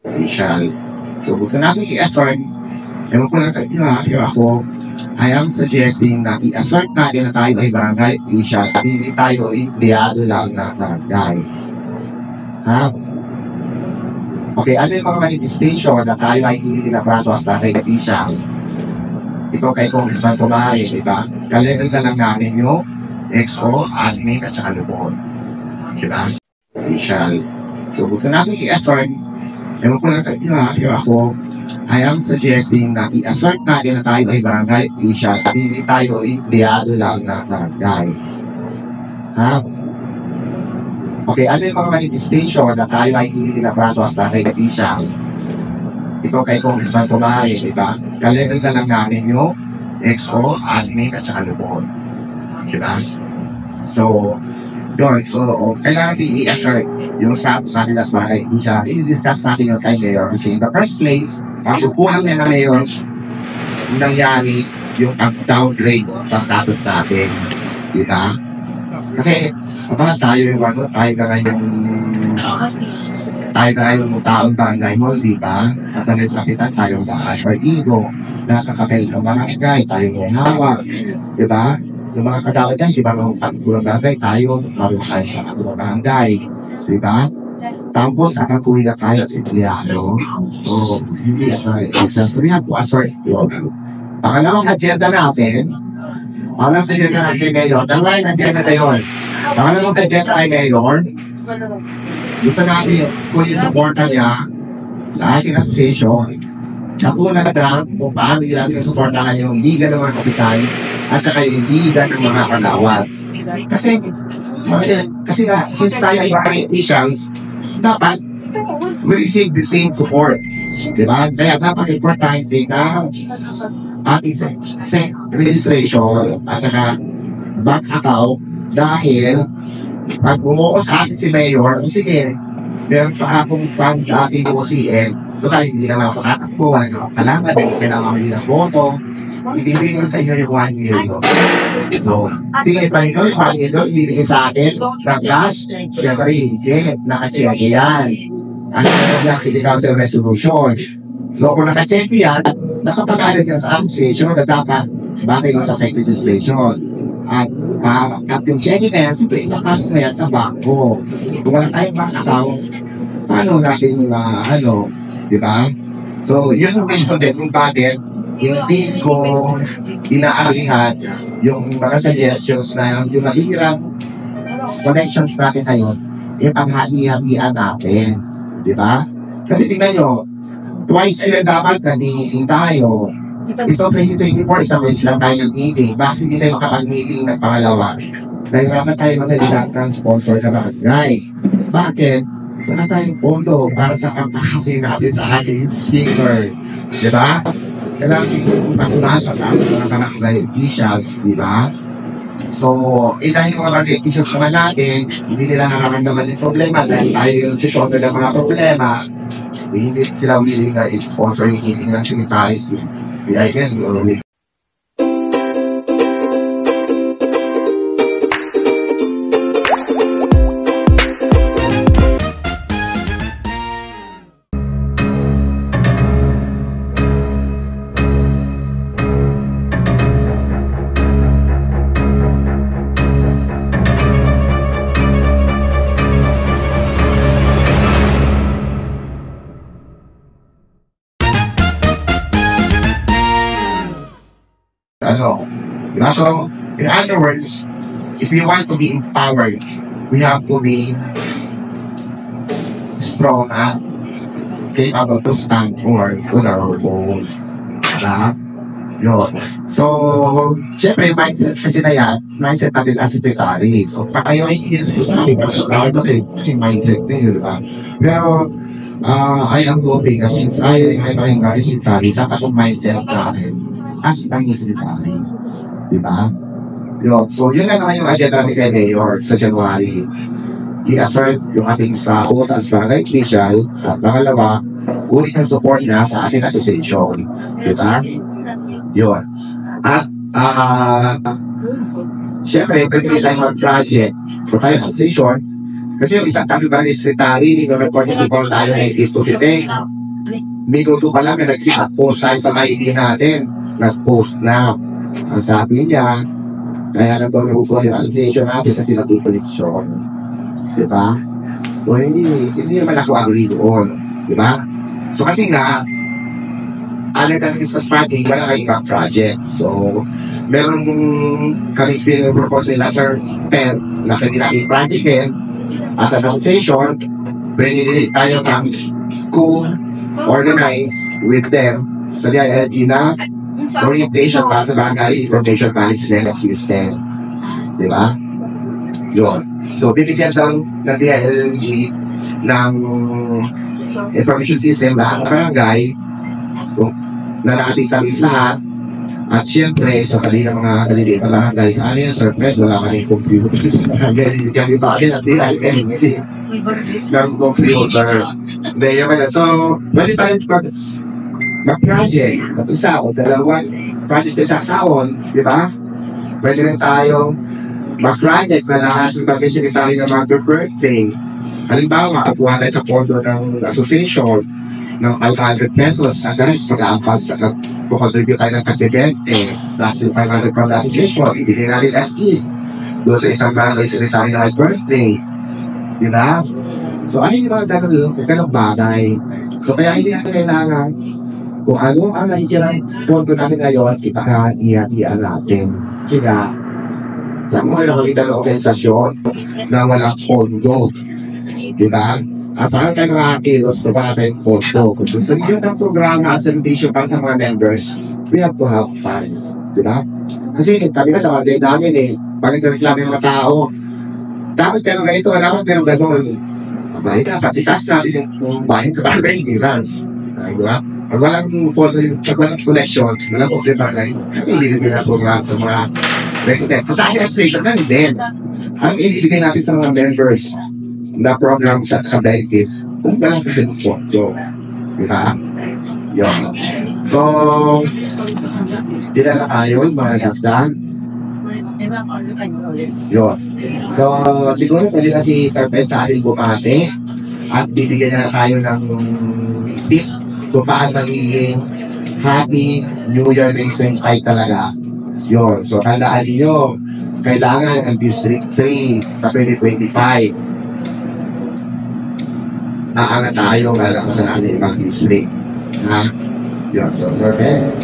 official. So gusto natin i-assert, ewan ko lang sa inyo ha, pero ako, I am suggesting na i-assert natin na tayo ay barangay official at hindi tayo empleyado lang ng barangay. Ha? Okay, ano yung mga manifestation na tayo ay hindi nabrato as barangay official? Ito kay Congressman Tomahe, diba? Kalevel na lang namin yung EXO, admin at saka lubon. Diba? Official. So gusto natin i-assert, ewan ko lang sa inyo ha, pero ako, I am suggesting na i-assert natin na tayo ay barangay official at hindi tayo empleyado lang ng barangay. Ha? Okay, ano yung mga manifestation na tayo ay hindi nabrato as barangay official? Ito kay Congressman Tomahe, diba? Kalevel na lang namin yung EXO, admin at saka lubon. Diba? So, yun. So, kailangan natin i-assert yung status natin as barangay official. I-discuss natin yung kay Mayor. Kasi in the first place, ang kukulang na Mayor, nangyari yung pag-downgrade sa status natin. Diba? Kasi, tayo yung tayo ka ngayon yung taong barangay mo, di ba? At nakita tayong daan or ego, nakakapel sa barangay, tayo yung hawak, di ba? Yung mga kagawad yan, di ba? Mga pagkulang barangay, tayo, marunong tayo sa pagkulang barangay, di ba? Tapos, akakuhi na tayo sa empleyado. So, hindi sabihan po, sorry. Pangalawang agenda natin, pangalawang agenda natin ngayon, dalawa yung agenda na yun. Pangalawang agenda ay ngayon, gusto natin kung yung supportan niya sa ating association. Nakunan lang kung paano nila sinusuportahan yung liga ng mga kapitan at saka yung liga ng mga kalawat. Kasi nga, since tayo ay barangay officials, dapat we receive the same support. Diba? Kaya dapat importante na ating registration at saka bank account dahil pag bumuo sa akin si Mayor, sige, meron pa akong fan sa aking OCM. So kahit hindi naman ako katakbo, wala naman kailangan, kailangan kami ng boto, ibibigay ko sa inyo yung 1 million. So, sige pa rin yung 1 million, ibibigay sa akin, ng cash, syempre hindi, nakacheck yan. Ang sabi niya, City Council Resolution. So kung nakacheck yan, nakapagalit yan sa administration na dapat batay mo sa site registration. At yung checking na yan, siyempre, ipakas na yan sa bangko. Kung wala tayong bank account, paano natin di ba? So, yun yung reason din kung bakit hindi ko inaarihan yung mga suggestions na yung mahirap connections natin ngayon, ipanghati-hatian natin. Di ba? Kasi tingnan nyo, twice a year dapat naging tayo. Ito 2024, isang beses lang tayo nag-meeting. Bakit hindi tayo makapag-meeting ng pangalawa? Dahil naman tayo magalitan ng sponsor na barangay. Bakit? Wala tayong pondo para sa kampahati natin sa ating speaker. Diba? Kailangan yung pakunasa sa ating mga barangay officials. Diba? So, dahil yung mga barangay officials naman natin, hindi nila nararamdaman yung problema dahil tayo yung shoulder ng mga problema. Hindi sila willing na i-sponsor yung meeting ng secretaries. I guess we So, in other words, if we want to be empowered, we have to be strong at capable to stand for our own. Yun. So, syempre, mindset kasi na yan, mindset natin as secretary. So, pa kayo ay mindset din, di ba? Pero, I am hoping that since I am very secretary, dapat yung mindset natin as ang secretary. Diba? Yun. So, yun na naman yung agenda ni Mayor sa January. I-assert yung ating sa as barangay official. At pangalawa, ulit ng support na sa ating association. Diba? Yun. At, syempre, pwede tayo mag-project for tayo association Kasi yung isang kami ba ni secretary, nung nag-participate tayo ng face-to-face, minuto pa lang na nag-post tayo sa maigi natin. Nag-post na. Ang sabi niya, kaya na po nabuko yung association natin kasi nag-collection. Diba? So, hindi naman ako agree doon. Diba? So, kasi nga, alam kami sa party, wala kang ibang project. So, meron kami pinapropose nila, Sir Per, na kanila yung project din, as an association, pwede tayo kang co-organize with them sa DILG na orientation para sa bagay information management system. Diba? Yun. So, bibigyan ng DILG ng information system na ang barangay. So, na nakatitamis lahat. At syempre, sa kanila mga kaliliit na barangay, ano yan, Sir Fred, wala kami computers. Ganyan kami pa rin at DILG ng computer. So, pwede pa rin mag-project. Isa o dalawang project sa isang taon, di ba? Pwede rin tayong mag-project na lahat yung pag-isip tayo ng mga birthday. Halimbawa, kapuha tayo sa pondo ng association ng 500 pesos at the rest mag-aampag kukontribute tayo ng kati-20 plus yung 500 from the association, ibigay natin SE doon sa isang barangay secretary na birthday. Di ba? So, ano yung mga ganong bagay? So, kaya hindi natin kailangan kung ano ang nakikirang pondo natin ngayon, ipakaiyan natin. Kaya, sa mga nakakita ng organisasyon na walang pondo. Di ba? At saan kayo mga kilos na wala tayong pondo? Kung gusto niyo ng programa at sanitation para sa mga members, we have to have funds. Di ba? Kasi kami na sa mga namin pag nagreklamo yung mga tao, dapat kayo ganito, dapat kayo gano'n. Abay na, patikas natin yung bahin sa bagay ng grants. Di ba? Pag walang pondo, pag walang connection, walang problema na hindi rin na program sa mga residents. So, sa akin, station na din. Ang ibigay natin sa mga members na programs at kabaitis, kung walang din pondo. Di ba? Yun. So, dinala tayo, mga kapdan. Yun. So, siguro pwede na si Sir Pes sa ating bumate at bibigyan na tayo ng tip kung paano magiging Happy New Year 2025 talaga. Yun. So, tandaan niyo, kailangan ang District 3 sa 2025. Aangat tayo para sa natin ibang district. Ha? Yun. So, Sir Pes.